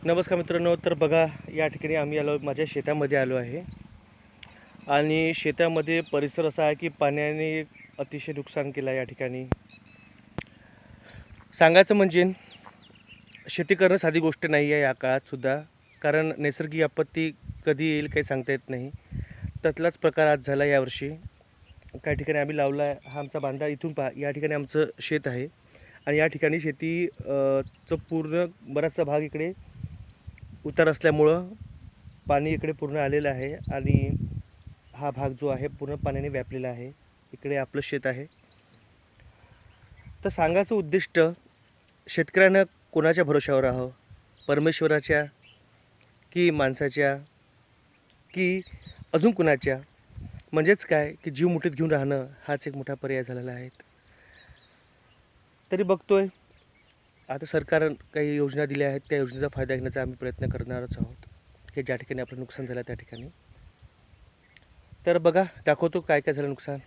नमस्कार मित्रांनो. तर बघा, या ठिकाणी आम्ही माझ्या शेतामध्ये आलो आहे आणि शेतामध्ये परिसर असा आहे की पाण्याने अतिशय नुकसान केलं आहे. या ठिकाणी सांगायचं म्हणजे शेती करणं साधी गोष्ट नाही आहे या काळातसुद्धा, कारण नैसर्गिक आपत्ती कधी येईल काही सांगता येत नाही. त्यातलाच प्रकार आज झाला यावर्षी. काही ठिकाणी आम्ही लावला आहे, हा आमचा बांधा. इथून पहा, या ठिकाणी आमचं शेत आहे आणि या ठिकाणी शेती चं पूर्ण बराचसा भाग इकडे उतार असल्यामुळं पाणी इकडे पूर्ण आलेलं आहे आणि हा भाग जो आहे पूर्ण पाण्याने व्यापलेला आहे. इकडे आपलं शेत आहे. तर सांगायचं उद्दिष्ट, शेतकऱ्यानं कोणाच्या भरोश्यावर राहावं, परमेश्वराच्या की माणसाच्या की अजून कुणाच्या? म्हणजेच काय की जीव मुठीत घेऊन राहणं हाच एक मोठा पर्याय झालेला आहे. तरी बघतोय आता सरकार काही योजना दिल्या आहेत, त्या योजनेचा फायदा घेण्याचा आम्ही प्रयत्न करणारच आहोत की ज्या ठिकाणी आपलं नुकसान झालं त्या ठिकाणी. तर बघा, दाखवतो काय काय झालं नुकसान.